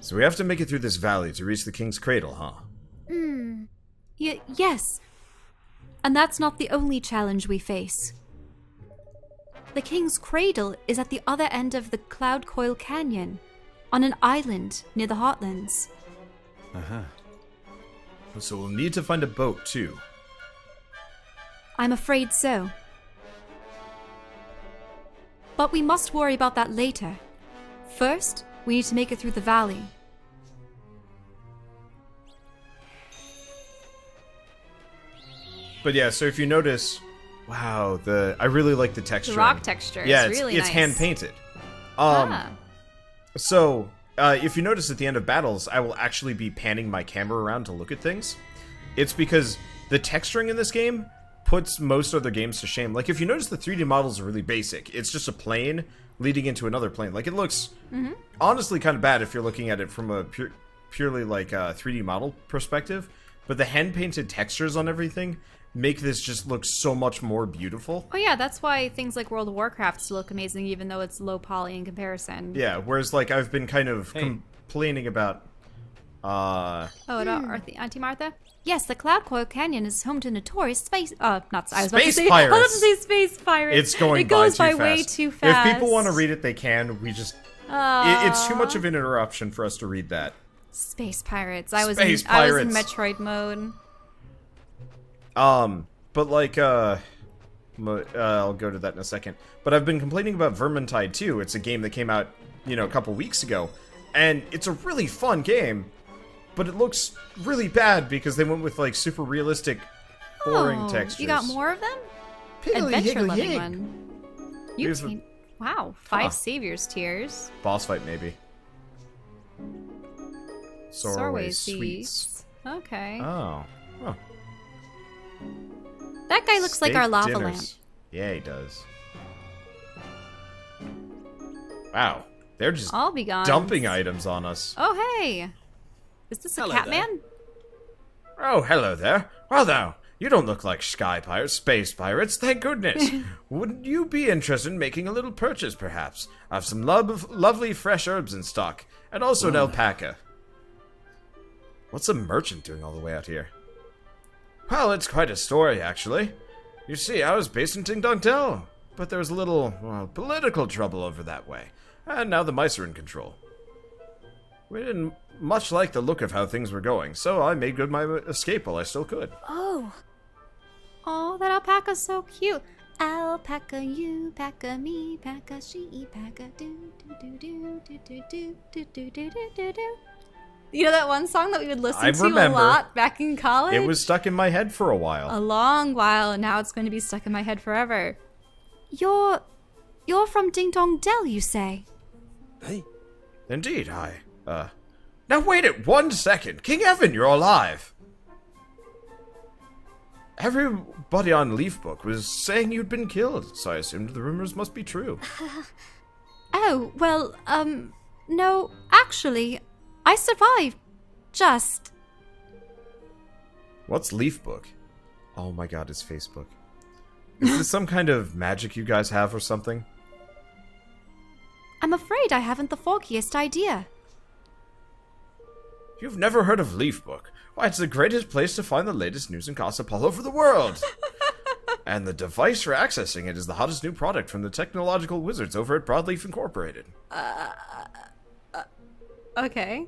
So we have to make it through this valley to reach the King's Cradle, huh? Yes. And that's not the only challenge we face. The King's Cradle is at the other end of the Cloud Coil Canyon, on an island near the Heartlands. Uh-huh. So we'll need to find a boat, too. I'm afraid so. But we must worry about that later. First, we need to make it through the valley. But yeah, so if you notice, wow, I really like the texture. The rock texture is really it's nice. hand painted. Ah. So if you notice at the end of battles, I will actually be panning my camera around to look at things. It's because the texturing in this game puts most other games to shame. Like if you notice, the 3D models are really basic. It's just a plane leading into another plane. Like it looks honestly kind of bad if you're looking at it from a purely like 3D model perspective. But the hand painted textures on everything make this just look so much more beautiful. Oh yeah, that's why things like World of Warcraft still look amazing, even though it's low poly in comparison. Yeah, whereas like I've been kind of complaining about. Oh, about Auntie Martha? Yes, the Cloud Coil Canyon is home to notorious space... Space pirates. I was about to say space pirates. It's going it goes by by too way fast. too fast. If people want to read it, they can. We just... it's too much of an interruption for us to read that. Space pirates. I was Space in pirates. Metroid mode. But like, I'll go to that in a second. But I've been complaining about Vermintide 2. It's a game that came out, a couple weeks ago. And it's a really fun game, but it looks really bad because they went with like super realistic, boring textures. You got more of them? Adventure-loving one. Wow, 5 Savior's Tears. Boss fight, maybe. Sorway Sweets. Okay. Oh. Huh. That guy looks like our lava lamp. Yeah, he does. Wow. They're just I'll be gone. dumping items on us. Oh, hey. Is this a Catman? Oh, hello there. Well, now, you don't look like sky pirates, space pirates, thank goodness. Wouldn't you be interested in making a little purchase, perhaps? I have some lovely fresh herbs in stock, and also an alpaca. What's a merchant doing all the way out here? Well, it's quite a story, actually. You see, I was based in Ting-Dong-Dell, but there was a little, political trouble over that way, and now the mice are in control. We didn't much like the look of how things were going, so I made good my escape while I still could. Oh, That alpaca's so cute. alpaca, you, paca, me, paca, she, paca, do, do, do, do, do, do, do, do, do, do, do, do. You know that one song that we would listen to remember. a lot back in college? It was stuck in my head for a while. a long while, and now it's going to be stuck in my head forever. You're from Ding Dong Dell, you say? Hey, Indeed, now wait it 1 second. King Evan, you're alive. Everybody on Leafbook was saying you'd been killed, so I assumed the rumors must be true. Oh, well, no, actually, I survived. Just. What's Leafbook? Oh my god, it's Facebook. Is this some kind of magic you guys have or something? I'm afraid I haven't the foggiest idea. You've never heard of Leafbook? Why, it's the greatest place to find the latest news and gossip all over the world. And the device for accessing it is the hottest new product from the technological wizards over at Broadleaf Incorporated. Okay.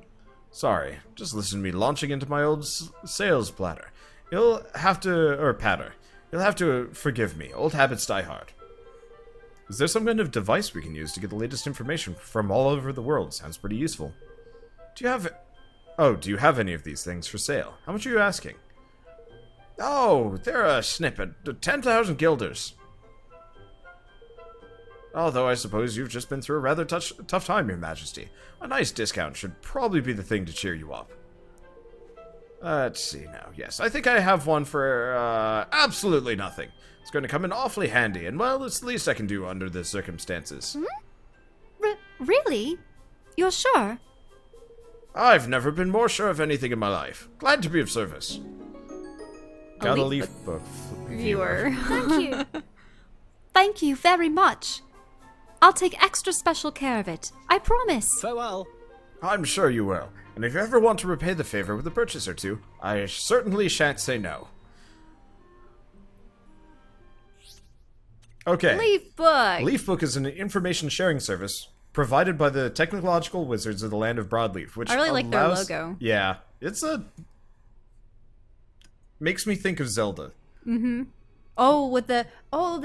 Sorry, just listen to me launching into my old sales platter. You'll have to forgive me. Old habits die hard. Is there some kind of device we can use to get the latest information from all over the world? Sounds pretty useful. Do you have any of these things for sale? How much are you asking? Oh, they're a snippet. 10,000 guilders. Although I suppose you've just been through a rather tough time, Your Majesty. A nice discount should probably be the thing to cheer you up. Let's see now. Yes, I think I have one for, absolutely nothing. It's going to come in awfully handy, and well, it's the least I can do under the circumstances. Really? You're sure? I've never been more sure of anything in my life. Glad to be of service. Got a Leafbook Viewer. Thank you. Thank you very much. I'll take extra special care of it. I promise. farewell. I'm sure you will. And if you ever want to repay the favor with a purchase or two, I certainly shan't say no. Okay. Leafbook. Leafbook is an information sharing service provided by the technological wizards of the land of Broadleaf, which I really like their allows... logo. Yeah, makes me think of Zelda. Mm-hmm. Oh, with the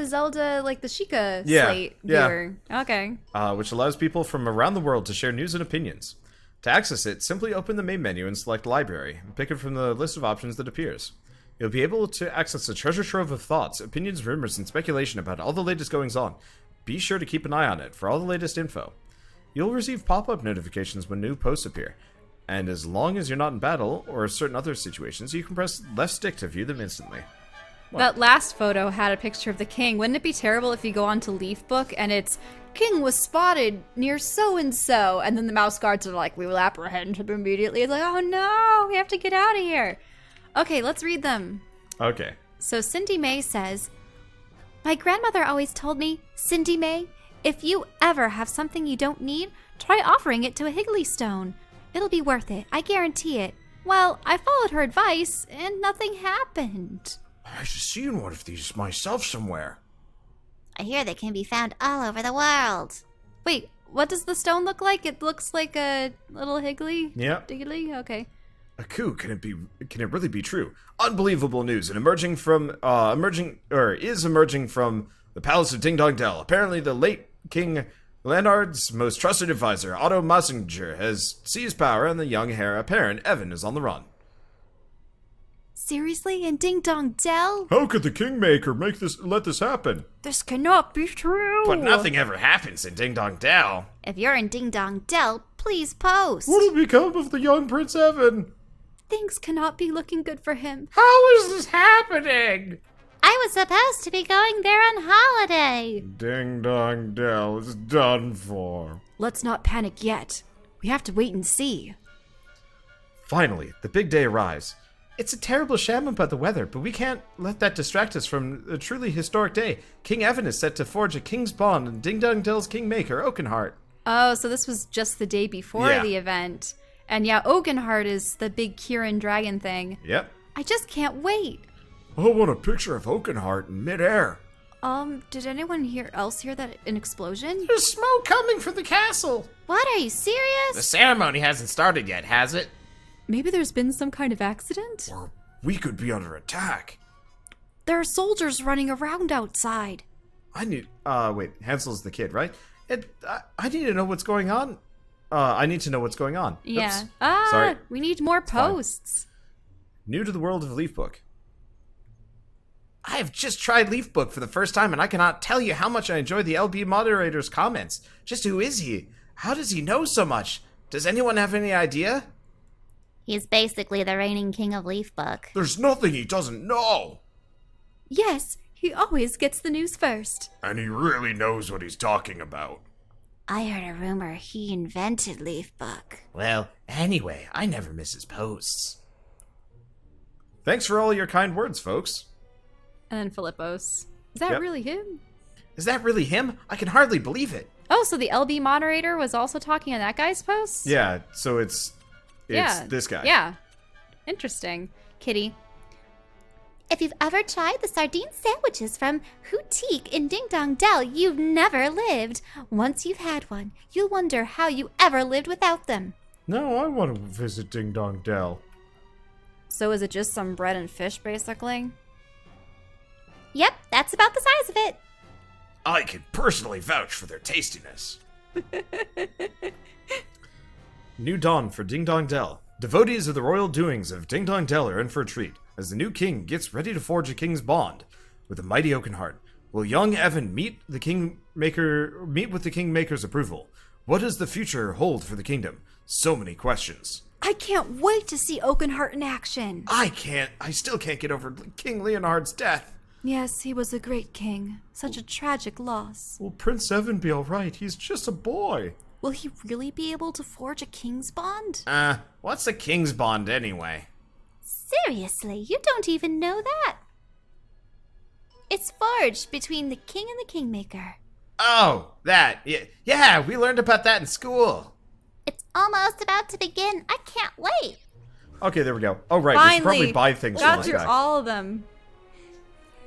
Zelda, like the Sheikah slate viewer. Okay. Which allows people from around the world to share news and opinions. To access it, simply open the main menu and select Library, and pick it from the list of options that appears. You'll be able to access a treasure trove of thoughts, opinions, rumors, and speculation about all the latest goings-on. Be sure to keep an eye on it for all the latest info. You'll receive pop-up notifications when new posts appear, and as long as you're not in battle or certain other situations, you can press left stick to view them instantly. That last photo had a picture of the king. Wouldn't it be terrible if you go on to Leafbook and it's king was spotted near so-and-so, and then the mouse guards are like, we will apprehend him immediately. It's like, oh no, we have to get out of here. Okay, let's read them. Okay. So Cindy May says, my grandmother always told me, Cindy May, if you ever have something you don't need, try offering it to a Higgly Stone. It'll be worth it, I guarantee it. Well, I followed her advice, and nothing happened. I've seen one of these myself somewhere. I hear they can be found all over the world. Wait, what does the stone look like? It looks like a little Higgly? Yeah. Diggly? Okay. A coup? Can it really be true? Unbelievable news! And emerging from the palace of Ding Dong Dell. Apparently, the late King Leonard's most trusted advisor, Otto Massinger, has seized power, and the young heir apparent Evan is on the run. Seriously? In Ding Dong Dell? How could the Kingmaker let this happen? This cannot be true. But nothing ever happens in Ding Dong Dell. If you're in Ding Dong Dell, please post. What'll become of the young Prince Evan? Things cannot be looking good for him. How is this happening? I was supposed to be going there on holiday. Ding Dong Dell is done for. Let's not panic yet. We have to wait and see. Finally, the big day arrives. It's a terrible sham about the weather, but we can't let that distract us from a truly historic day. King Evan is set to forge a king's bond in Ding Dong Dell's Kingmaker, Oakenheart. Oh, so this was just the day before the event. And yeah, Oakenheart is the big Kieran dragon thing. Yep. I just can't wait. I want a picture of Oakenheart in midair. Did anyone else hear that an explosion? There's smoke coming from the castle. What, are you serious? The ceremony hasn't started yet, has it? Maybe there's been some kind of accident? Or we could be under attack. There are soldiers running around outside. Wait, Hansel's the kid, right? I need to know what's going on. I need to know what's going on. Yeah. Oops. Sorry. We need more posts. New to the world of Leafbook. I have just tried Leafbook for the first time, and I cannot tell you how much I enjoy the LB moderator's comments. Just who is he? How does he know so much? Does anyone have any idea? He's basically the reigning king of Leafbook. There's nothing he doesn't know. Yes, he always gets the news first. And he really knows what he's talking about. I heard a rumor he invented Leafbook. Well, anyway, I never miss his posts. Thanks for all your kind words, folks. And then Philippos. Is that really him? Is that really him? I can hardly believe it. Oh, so the LB moderator was also talking on that guy's post? Yeah, so it's this guy. Yeah. Interesting. Kitty. If you've ever tried the sardine sandwiches from Houtique in Ding Dong Dell, you've never lived. Once you've had one, you'll wonder how you ever lived without them. No, I want to visit Ding Dong Dell. So is it just some bread and fish, basically? Yep, that's about the size of it. I can personally vouch for their tastiness. New dawn for Ding Dong Dell. Devotees of the royal doings of Ding Dong Dell are in for a treat as the new king gets ready to forge a king's bond with the mighty Oakenheart. Will young Evan meet with the Kingmaker's approval? What does the future hold for the kingdom? So many questions. I can't wait to see Oakenheart in action. I still can't get over King Leonhard's death. Yes, he was a great king. Such a tragic loss. Will Prince Evan be alright? He's just a boy. Will he really be able to forge a king's bond? What's a king's bond anyway? Seriously, you don't even know that. It's forged between the king and the kingmaker. Oh, that. Yeah, we learned about that in school. It's almost about to begin. I can't wait. Okay, there we go. Oh, right. Finally, we should probably buy things from got this through guy. all of them.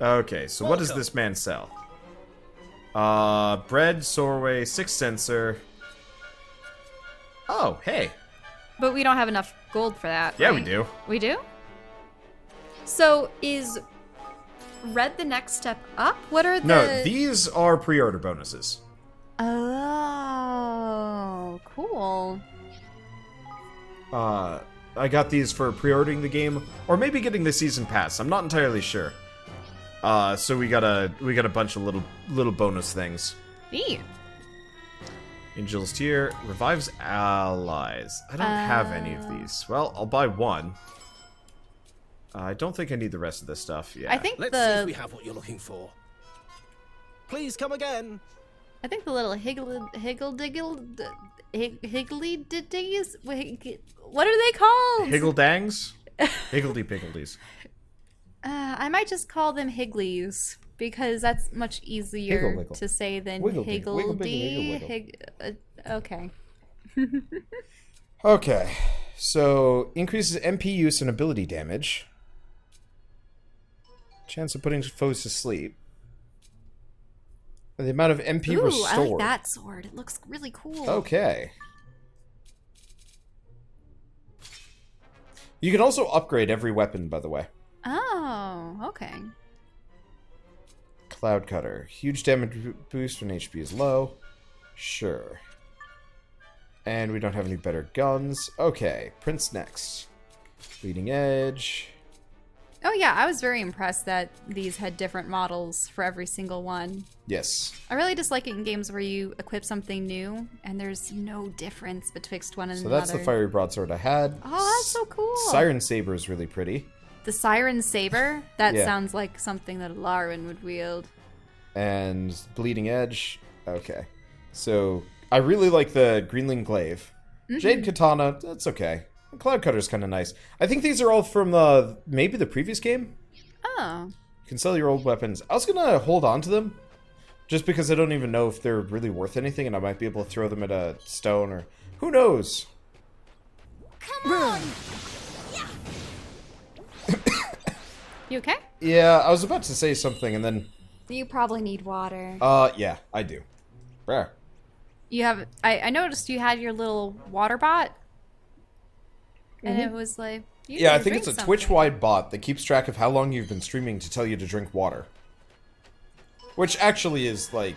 Okay, so what does this man sell? Bread, Sorway, 6 sensor. Oh, hey. But we don't have enough gold for that. Yeah, right? we do. We do? So is red the next step up? What are the... No, these are pre-order bonuses. Oh, cool. I got these for pre-ordering the game, or maybe getting the season pass. I'm not entirely sure. So we got a bunch of little bonus things. Neat. Angel's Tear revives allies. I don't have any of these. Well, I'll buy one. I don't think I need the rest of this stuff. Yeah. I think Let's see if we have what you're looking for. Please come again. I think the little higgledy-diggies? What are they called? Higgledangs? Higgledy-piggledies. I might just call them higglies, because that's much easier Higgle, wiggle. to say than Wiggledy, wiggle, higgledy. wiggle, Okay. Okay. So, increases MP use and ability damage. Chance of putting foes to sleep. The amount of MP Ooh, restored. I like that sword. It looks really cool. Okay. You can also upgrade every weapon, by the way. Oh, okay. Cloud Cutter. Huge damage boost when HP is low. Sure. And we don't have any better guns. Okay, Prince next. Leading Edge. Oh yeah, I was very impressed that these had different models for every single one. Yes. I really dislike it in games where you equip something new and there's no difference betwixt one and another. So that's the Fiery Broadsword I had. Oh, that's so cool. Siren Saber is really pretty. The Siren Saber? That Yeah. sounds like something that Larwin would wield. And Bleeding Edge. Okay. So, I really like the Greenling Glaive. Jade Katana, that's okay. Cloud Cutter's kind of nice. I think these are all from maybe the previous game. Oh. You can sell your old weapons. I was gonna hold on to them, just because I don't even know if they're really worth anything, and I might be able to throw them at a stone, or who knows. Come on. You okay? Yeah, I was about to say something, and then... You probably need water. Yeah, I do. Rare. You have... I noticed you had your little water bot. And it was like... you Yeah, I need to think it's a drink something. Twitch-wide bot that keeps track of how long you've been streaming to tell you to drink water. Which actually is, like...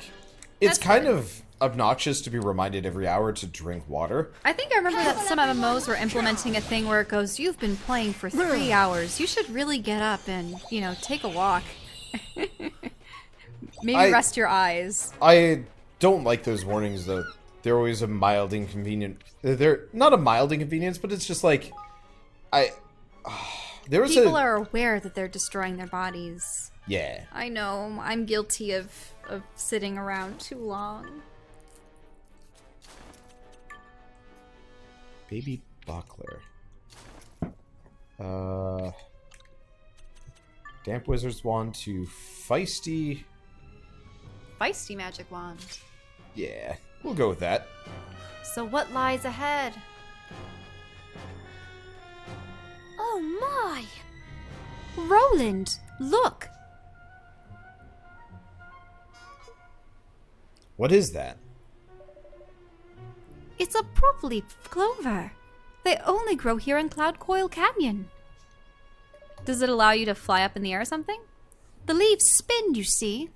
It's That's kind of obnoxious to be reminded every hour to drink water. I think I remember that some MMOs were implementing a thing where it goes, you've been playing for 3 hours. You should really get up and, you know, take a walk. Maybe rest your eyes. I don't like those warnings, though. They're always a mild inconvenient... They're not a mild inconvenience, but it's just like... There was People are aware that they're destroying their bodies. Yeah. I know. I'm guilty of sitting around too long. Baby Buckler. Damp Wizard's Wand to Feisty... Feisty magic wand. Yeah, we'll go with that. So what lies ahead? Oh my! Roland, look! What is that? It's a propleaf clover. They only grow here in Cloud Coil Canyon. Does it allow you to fly up in the air or something? The leaves spin, you see.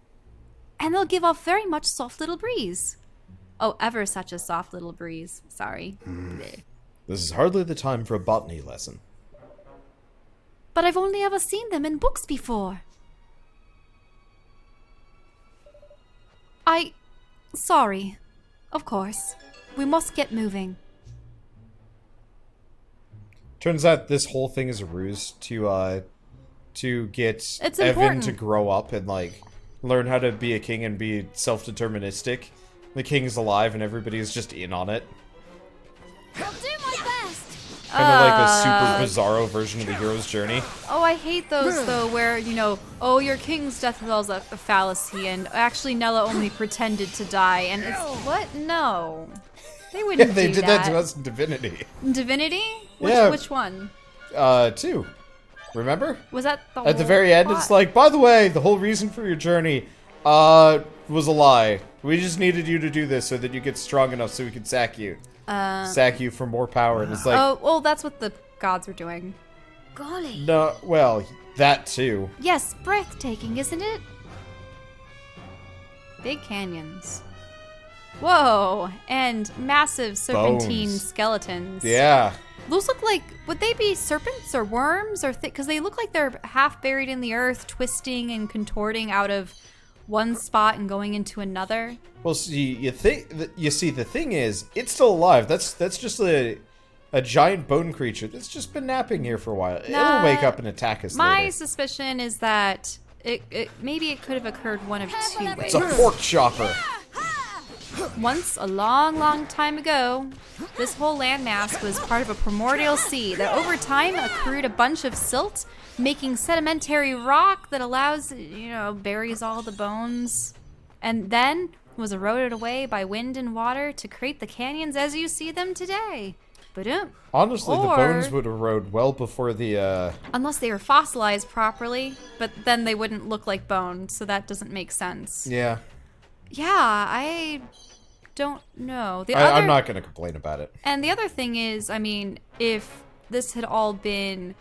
And they'll give off very much soft little breeze. Oh, ever such a soft little breeze. Sorry. Bleh. This is hardly the time for a botany lesson. But I've only ever seen them in books before. Sorry. Of course. We must get moving. Turns out this whole thing is a ruse to get It's Evan important. to grow up and, like, learn how to be a king and be self-deterministic. The king's alive and everybody's just in on it. I'll do my best. Kind of like a super bizarro version of the hero's journey. Oh, I hate those, though, where, you know, oh, your king's death was a fallacy, and actually Nella only pretended to die, and it's... What? No. They wouldn't They do did that to us in Divinity. Divinity? Yeah. Which one? 2. Remember? Was that the At the whole very end, plot? it's like, by the way, the whole reason for your journey, was a lie. We just needed you to do this so that you get strong enough so we could sack you. Sack you for more power. And it's like, Oh, well, that's what the gods were doing. Golly. no, well, that too. Yes, breathtaking, isn't it? Big canyons. Whoa, and massive serpentine Bones. skeletons. Yeah. Those look like, would they be serpents or worms or because they look like they're half buried in the earth, twisting and contorting out of one spot and going into another. Well, see, you see, the thing is, it's still alive. That's just a giant bone creature that's just been napping here for a while. Nah, It'll wake up and attack us My later. suspicion is that maybe it could have occurred one of two ways. It's a pork chopper. Once, a long, long time ago, this whole landmass was part of a primordial sea that over time accrued a bunch of silt, making sedimentary rock that allows, buries all the bones, and then was eroded away by wind and water to create the canyons as you see them today. Ba-dum. Honestly, the Or- bones would erode well before the, Unless they were fossilized properly, but then they wouldn't look like bones, so that doesn't make sense. Yeah. Yeah, I don't know. I'm not going to complain about it. And the other thing is, I mean, if this had all been,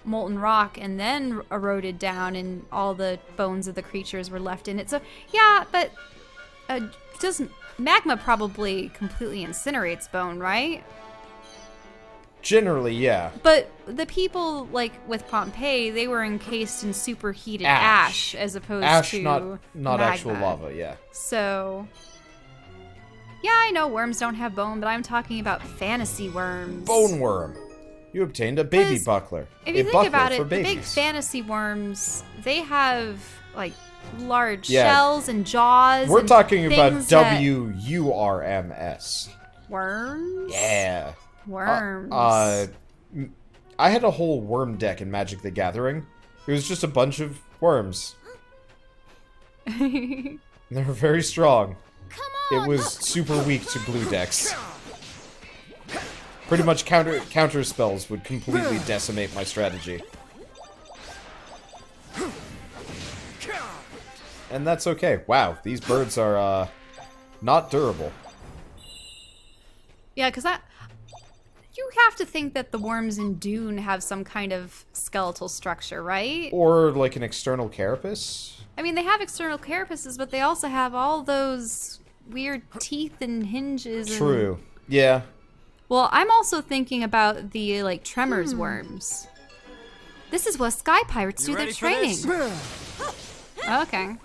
molten rock and then eroded down and all the bones of the creatures were left in it. So, yeah, but doesn't magma probably completely incinerates bone, right? Generally, yeah. But the people, like, with Pompeii, they were encased in superheated Ash. ash as opposed Ash, to not magma. actual lava, yeah. So, yeah, I know worms don't have bone, but I'm talking about fantasy worms. Bone worm. You obtained a baby 'Cause buckler. If a you think buckler about for it, the big babies. fantasy worms, they have, like, large Yeah. shells and jaws. We're and talking about things that- WURMS. Worms? Yeah. Worms. I had a whole worm deck in Magic the Gathering. It was just a bunch of worms. They were very strong. It was super weak to blue decks. Pretty much counter spells would completely decimate my strategy. And that's okay. Wow, these birds are not durable. Yeah, because you have to think that the worms in Dune have some kind of skeletal structure, right? Or like an external carapace. I mean, they have external carapaces, but they also have all those weird teeth and hinges. And... True. Yeah. Well, I'm also thinking about the, like, Tremors worms. This is where sky pirates do their training. Okay.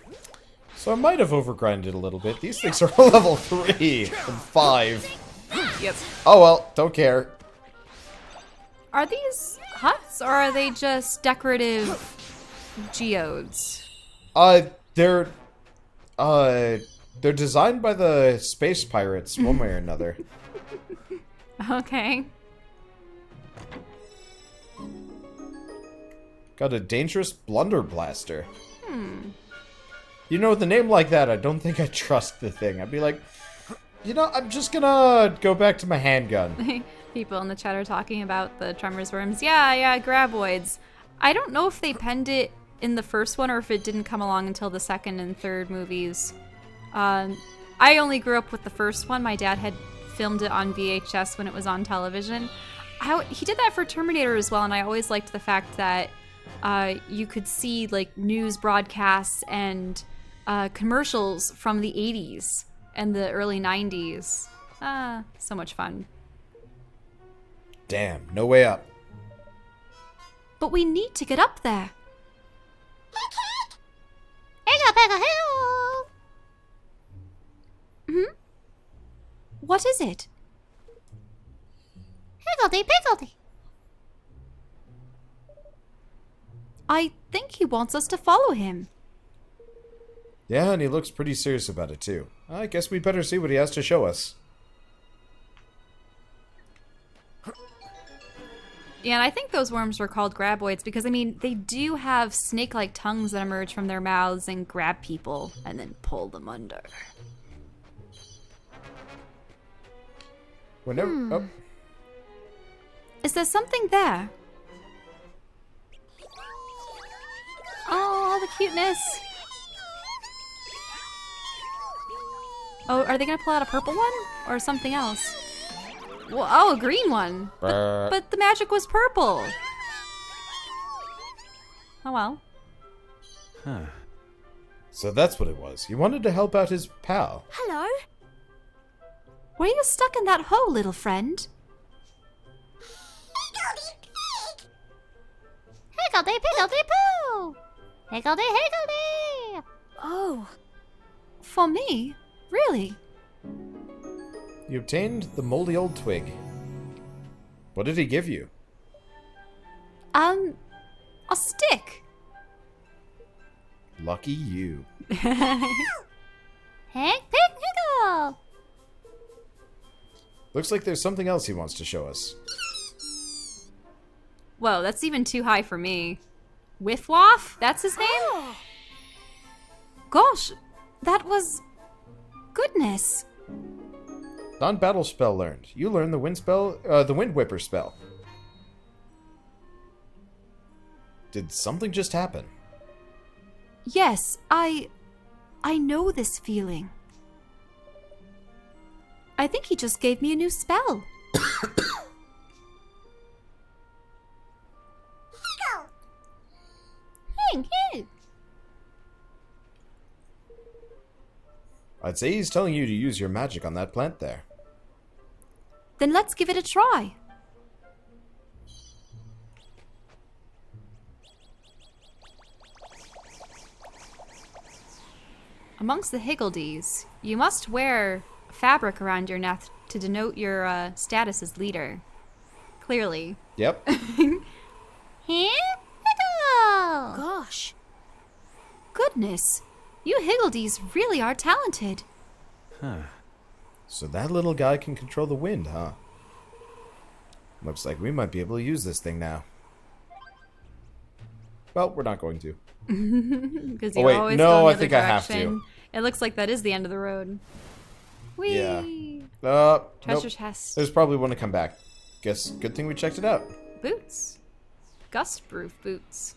So I might have overgrinded a little bit. These things are level 3 and 5. Yep. Oh well, don't care. Are these huts, or are they just decorative geodes? They're designed by the space pirates one way or another. Okay. Got a dangerous blunder blaster. You know, with a name like that, I don't think I trust the thing. I'd be like, I'm just gonna go back to my handgun. People in the chat are talking about the Tremors worms. Yeah, graboids. I don't know if they penned it in the first one or if it didn't come along until the second and third movies. I only grew up with the first one. My dad had filmed it on VHS when it was on television. He did that for Terminator as well, and I always liked the fact that you could see, like, news broadcasts and commercials from the 80s and the early 90s. So much fun. Damn, no way up. But we need to get up there. What is it? Higgledy-piggledy. I think he wants us to follow him. Yeah, and he looks pretty serious about it too. I guess we better see what he has to show us. Yeah, and I think those worms were called graboids because, I mean, they do have snake-like tongues that emerge from their mouths and grab people and then pull them under. Whenever. Oh. Is there something there? Oh, the cuteness. Oh, are they gonna pull out a purple one? Or something else? Well, oh, a green one. But the magic was purple. Oh well. Huh. So that's what it was. He wanted to help out his pal. Hello? Were you stuck in that hole, little friend? Higgledy-piggledy-poo! Higgledy-higgledy! Oh. For me? Really? You obtained the moldy old twig. What did he give you? A stick. Lucky you. Hank, pick, higgle! Looks like there's something else he wants to show us. Whoa, that's even too high for me. Whiff-Waff? That's his name? Gosh, that was... goodness. Non-battle spell learned. You learn the wind spell, the Wind Whipper spell. Did something just happen? Yes, I know this feeling. I think he just gave me a new spell. Hank, Hank! I'd say he's telling you to use your magic on that plant there. Then let's give it a try. Amongst the Higgledies, you must wear fabric around your neck to denote your status as leader. Clearly. Yep. Hank, higgle! Gosh. Goodness, you Higgledies really are talented. Huh. So that little guy can control the wind, huh? Looks like we might be able to use this thing now. Well, we're not going to. Because Oh, you wait, always no, go in the I other think I have direction. to. It looks like that is the end of the road. Whee! Yeah. Treasure Nope. chest. There's probably one to come back. Guess good thing we checked it out. Boots. Gust-proof boots.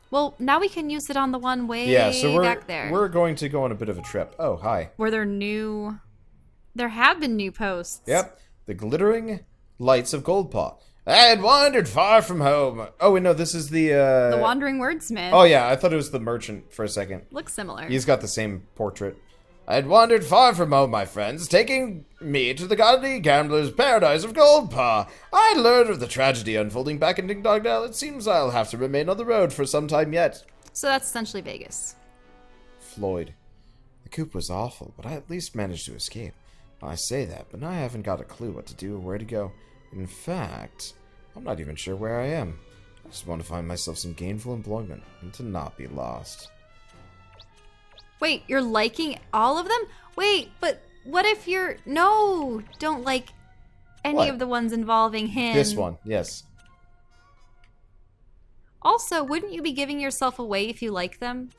Well, now we can use it on the one way Yeah, so back there. we're going to go on a bit of a trip. Oh, hi. Were there new... There have been new posts. Yep. The glittering lights of Goldpaw. I had wandered far from home. Oh, wait, no, this is the... The Wandering Wordsmith. Oh, yeah, I thought it was the merchant for a second. Looks similar. He's got the same portrait. I had wandered far from home, my friends, taking me to the godly gambler's paradise of Goldpaw. I learned of the tragedy unfolding back in Ding Dong Dell. It seems I'll have to remain on the road for some time yet. So that's essentially Vegas. Floyd. The coup was awful, but I at least managed to escape. I say that, but now I haven't got a clue what to do or where to go. In fact, I'm not even sure where I am. I just want to find myself some gainful employment and to not be lost. Wait, you're liking all of them? Wait, but what if you're... No, don't like any What? of the ones involving him. This one, yes. Also, wouldn't you be giving yourself away if you like them?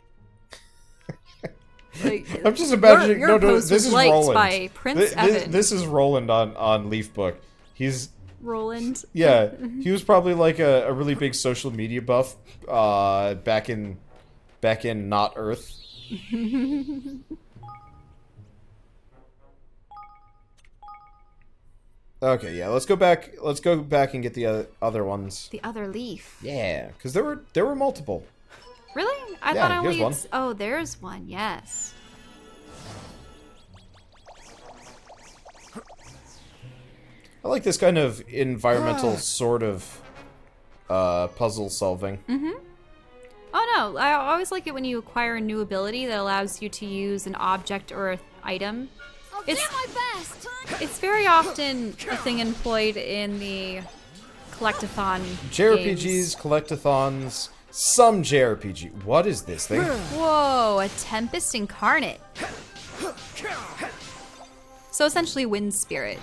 Like, I'm just imagining. your No, post this was is liked Roland. by Prince Evan. This is Roland on Leafbook. He's Roland. yeah. He was probably like a really big social media buff. Back in not Earth. Okay, yeah. Let's go back. Let's go back and get the other ones. The other leaf. Yeah, because there were multiple. Really? I Yeah, thought I only here's one. Oh, there's one. Yes. I like this kind of environmental sort of puzzle solving. Oh no, I always like it when you acquire a new ability that allows you to use an object or an item. I'll It's- do my best! It's very often a thing employed in the collectathon JRPGs, games. collectathons, some JRPG. What is this thing? Whoa, a Tempest Incarnate. So essentially Wind Spirit.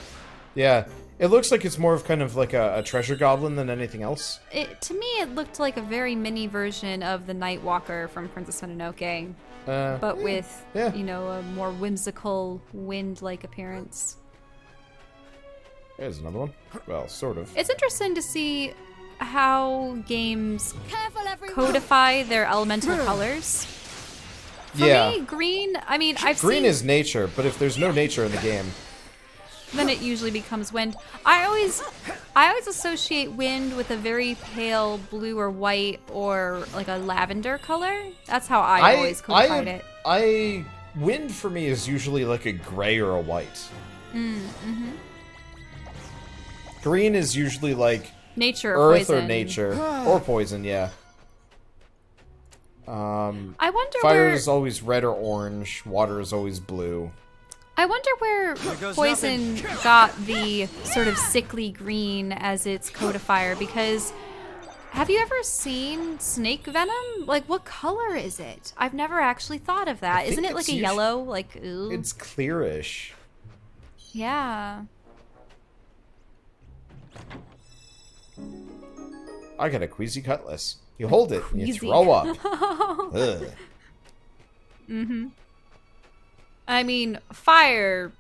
Yeah, it looks like it's more of kind of like a treasure goblin than anything else. To me, it looked like a very mini version of the Nightwalker from Princess Mononoke, but with, yeah. you know, a more whimsical wind-like appearance. There's another one. Well, sort of. It's interesting to see how games codify their elemental colors. For me, green, I mean, Green is nature, but if there's no nature in the game... then it usually becomes wind. I always associate wind with a very pale blue or white or like a lavender color. That's how I always codified it. Wind for me is usually like a gray or a white. Green is usually like nature or earth poison. or nature or poison, yeah. I wonder fire where is always red or orange. Water is always blue. I wonder where poison got the sort of sickly green as its codifier, because have you ever seen snake venom? Like, what color is it? I've never actually thought of that. Isn't it like a yellow? Like, ooh. It's clearish. Yeah. I got a queasy cutlass. You hold it and you Queasy. throw up. Ugh. I mean, fire,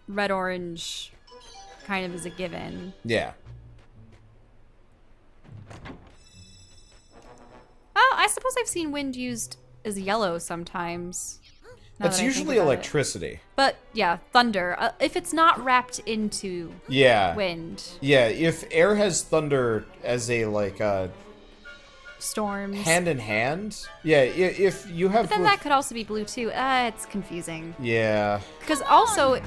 red, orange, kind of is a given. Yeah. Oh, I suppose I've seen wind used as yellow sometimes. now That's that I think usually about it. electricity. But yeah, thunder. If it's not wrapped into Yeah. wind, Yeah, if air has thunder as a like storms. hand in hand. Yeah, if you have But then that could also be blue too. It's confusing. Yeah. Because also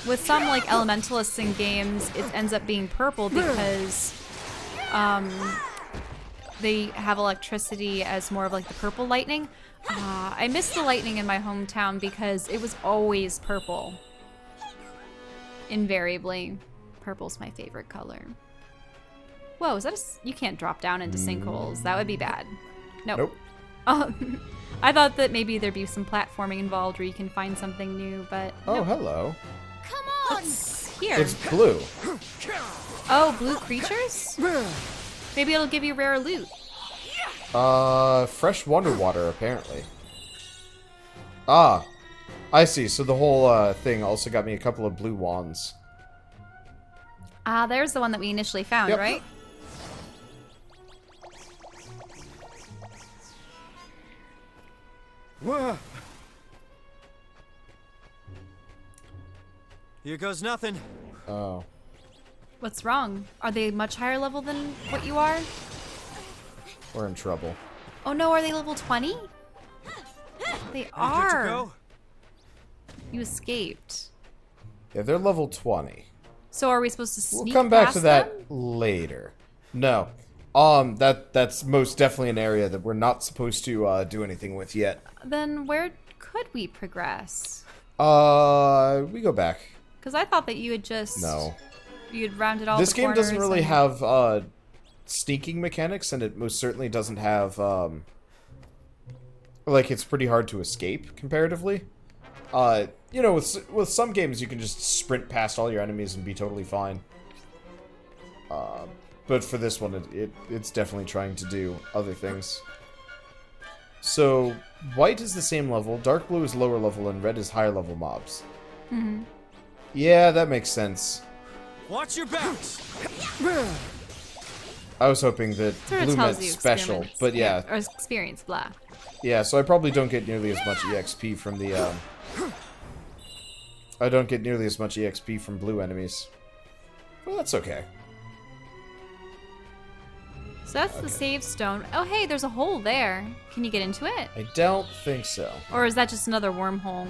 with some like elementalists in games, it ends up being purple because they have electricity as more of like the purple lightning. I miss the lightning in my hometown because it was always purple. Invariably, purple's my favorite color. Whoa, is that you can't drop down into sinkholes. That would be bad. Nope. Oh, I thought that maybe there'd be some platforming involved where you can find something new, but Oh, nope. hello. Come on! It's here. It's blue. Oh, blue creatures? Maybe it'll give you rare loot. Fresh wonder water, apparently. Ah, I see. So the whole thing also got me a couple of blue wands. There's the one that we initially found, Yep. right? Whoa. Here goes nothing. Oh. What's wrong? Are they much higher level than what you are? We're in trouble. Oh no, are they level 20? They You good to are. go? You escaped. Yeah, they're level 20. So are we supposed to sneak We'll come back past to that them? later. No. That's most definitely an area that we're not supposed to do anything with yet. Then where could we progress? We go back. Because I thought that you had just... No. You had rounded all This the game doesn't corners really and- have sneaking mechanics, and it most certainly doesn't have like, it's pretty hard to escape comparatively. You know, with some games you can just sprint past all your enemies and be totally fine. But for this one, it's definitely trying to do other things. So white is the same level, dark blue is lower level, and red is higher level mobs. Mm-hmm. Yeah, that makes sense. Watch your backs. I was hoping that Sort of blue tells meant you special, experiments. but yeah. Or experience, blah. Yeah, so I probably don't get nearly as much EXP from the, I don't get nearly as much EXP from blue enemies. Well, that's okay. So that's the save stone. Oh, hey, there's a hole there. Can you get into it? I don't think so. Or is that just another wormhole?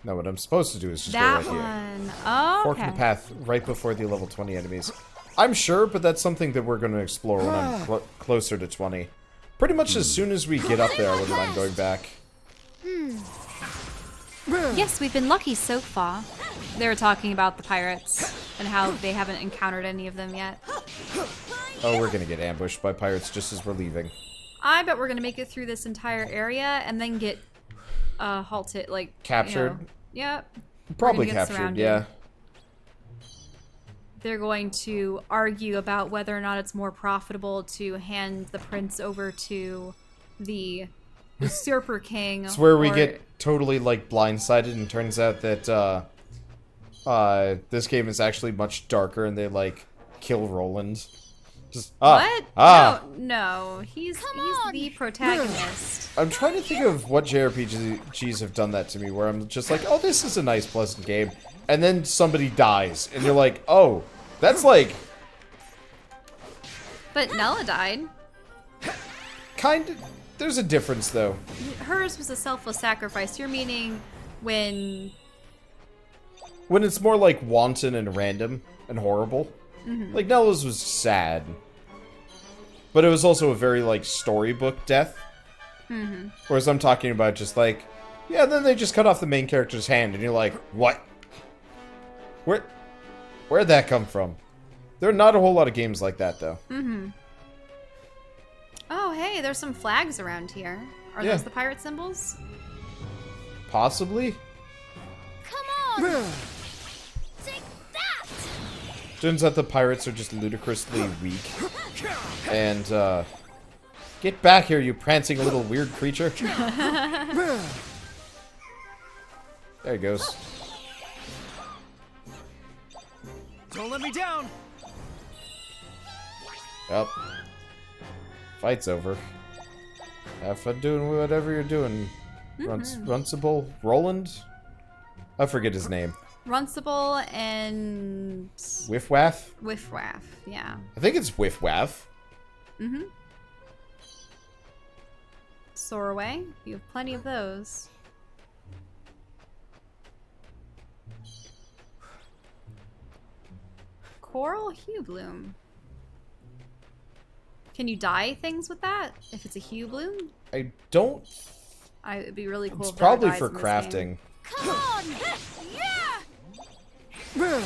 No, what I'm supposed to do is just That go right here. one. Oh, Fork in okay. the path right before the level 20 enemies. I'm sure, but that's something that we're going to explore when I'm closer to 20. Pretty much as soon as we get up there, I wouldn't mind going back. Yes, we've been lucky so far. They were talking about the pirates and how they haven't encountered any of them yet. Oh, we're going to get ambushed by pirates just as we're leaving. I bet we're gonna make it through this entire area and then get halted, like Captured? Yep. Probably We're gonna get captured, surrounded. yeah. They're going to argue about whether or not it's more profitable to hand the prince over to the usurper king. It's where we or- get totally, like, blindsided, and turns out that, this game is actually much darker, and they, like, kill Roland. Just, What? No. He's the protagonist. I'm trying to think of what JRPGs have done that to me, where I'm just like, oh, this is a nice, pleasant game, and then somebody dies, and you're like, oh, that's like... But Nella died. Kind of... There's a difference, though. Hers was a selfless sacrifice. You're meaning when... When it's more, like, wanton and random and horrible. Like, Nella's was sad. But it was also a very, like, storybook death. Whereas I'm talking about just, like, yeah, then they just cut off the main character's hand, and you're like, what? Where'd that come from? There are not a whole lot of games like that, though. Oh, hey, there's some flags around here. Are Yeah. those the pirate symbols? Possibly? Come on! Take that! Turns out the pirates are just ludicrously weak. And, get back here, you prancing little weird creature. There he goes. Don't let me down. Yep. Fight's over. Have fun doing whatever you're doing. Runcible? Roland? I forget his name. Runcible and... Whiff Waff? Whiffwaff, yeah. I think it's Whiff Waff. Soraway, you have plenty of those. Coral Hue Bloom. Can you dye things with that? If it's a Hue Bloom? I don't... It'd be really cool It's if there were probably dyes for in this crafting. game. Come on! Yeah!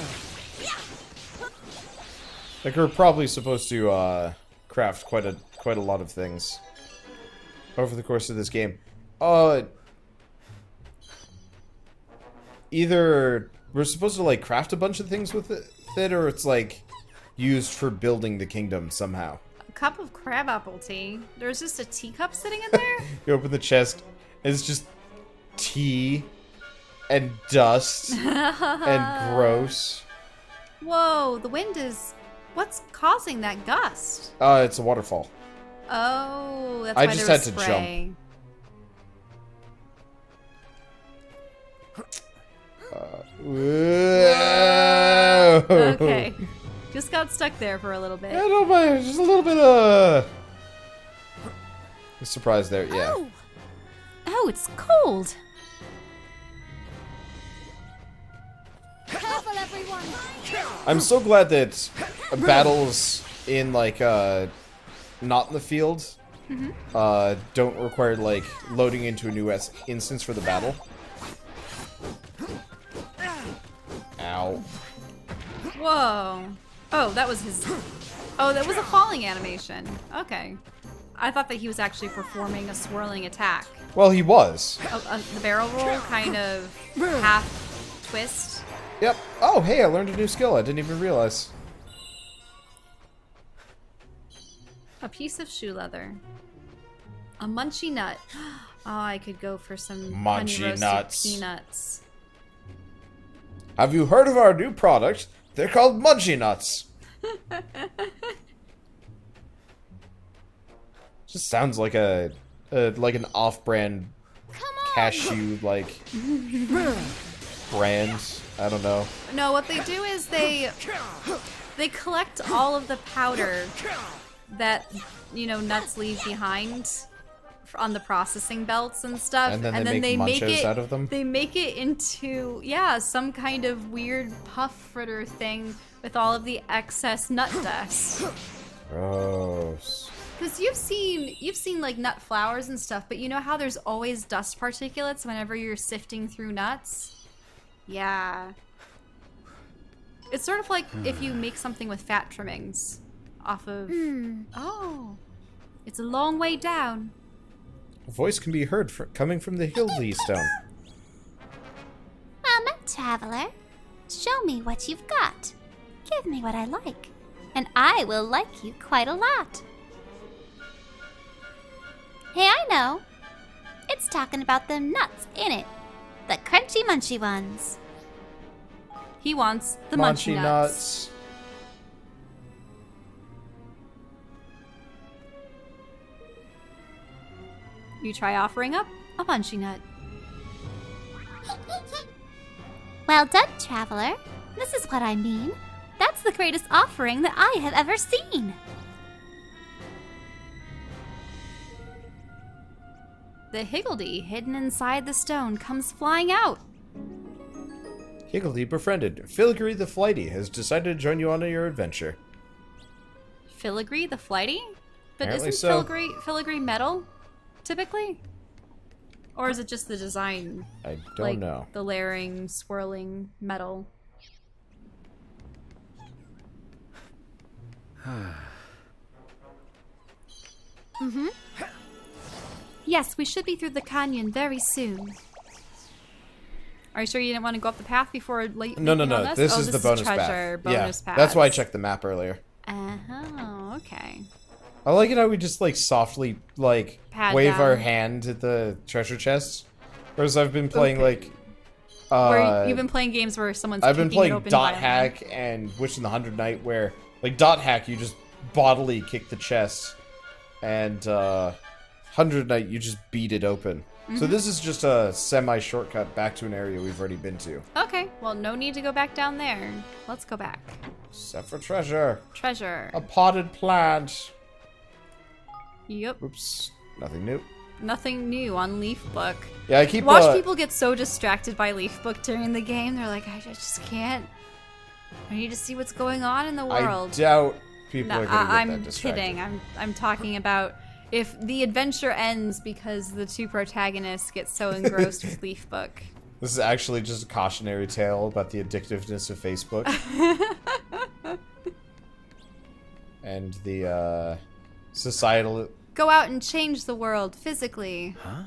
Like, we're probably supposed to, craft quite a lot of things over the course of this game. Either we're supposed to, like, craft a bunch of things with it, or it's, like, used for building the kingdom somehow. A cup of crabapple tea. There's just a teacup sitting in there? You open the chest, and it's just tea and dust and gross. Whoa, the wind is... What's causing that gust? It's a waterfall. Oh, that's I why just there was had to spray. Whoa. Okay. Just got stuck there for a little bit. I don't mind, just a little bit surprise there, yeah. Oh, it's cold. Careful, everyone! I'm so glad that battles in, like, not in the field, don't require, like, loading into a new instance for the battle. Ow. Whoa. Oh, that was his... Oh, that was a falling animation. Okay. I thought that he was actually performing a swirling attack. Well, he was. The barrel roll kind of half twist. Yep. Oh, hey, I learned a new skill I didn't even realize. A piece of shoe leather. A munchy nut. Oh, I could go for some honey Munchy roasted nuts. peanuts. Have you heard of our new product? They're called Munchy Nuts. Just sounds like like an off-brand cashew like brand. I don't know. No, what they do is they collect all of the powder that, nuts leave behind on the processing belts and stuff, And then they make munchos out of them? They make it into some kind of weird puff fritter thing with all of the excess nut dust. Gross. Because you've seen like nut flours and stuff, but you know how there's always dust particulates whenever you're sifting through nuts? Yeah. It's sort of like if you make something with fat trimmings off of... Oh. It's a long way down. A voice can be heard coming from the Hildy Stone. I'm a traveler. Show me what you've got. Give me what I like, and I will like you quite a lot. Hey, I know. It's talking about them nuts, ain't it? The crunchy munchy ones. He wants the Munchy munchy nuts. You try offering up a munchy nut. Well done, traveler. This is what I mean. That's the greatest offering that I have ever seen. The Higgledy, hidden inside the stone, comes flying out. Higgledy befriended. Filigree the Flighty has decided to join you on your adventure. Filigree the Flighty? But Apparently isn't so. filigree metal, typically? Or is it just the design? I don't know. The layering, swirling metal. Yes, we should be through the canyon very soon. Are you sure you didn't want to go up the path before late? No. This is the bonus treasure path. bonus path. That's why I checked the map earlier. Oh, okay. I like it how we just like softly like Pad wave down. our hand at the treasure chests. Whereas I've been playing like Where you've been playing games where someone's I've been kicking it playing open Dot violently. Hack and Witch in the 100 Night, where like Dot Hack you just bodily kick the chest, and 100 Night you just beat it open. So this is just a semi shortcut back to an area we've already been to. Okay, well, no need to go back down there. Let's go back. Except for treasure. Treasure. A potted plant. Yep. Oops, nothing new. Nothing new on Leaf Book. Yeah, I keep Watch people get so distracted by Leaf Book during the game. They're like, I just can't. I need to see what's going on in the world. I doubt people No, are gonna get that I'm distracted. kidding. I'm talking about if the adventure ends because the two protagonists get so engrossed with Leaf Book. This is actually just a cautionary tale about the addictiveness of Facebook. And the societal... Go out and change the world physically. Huh?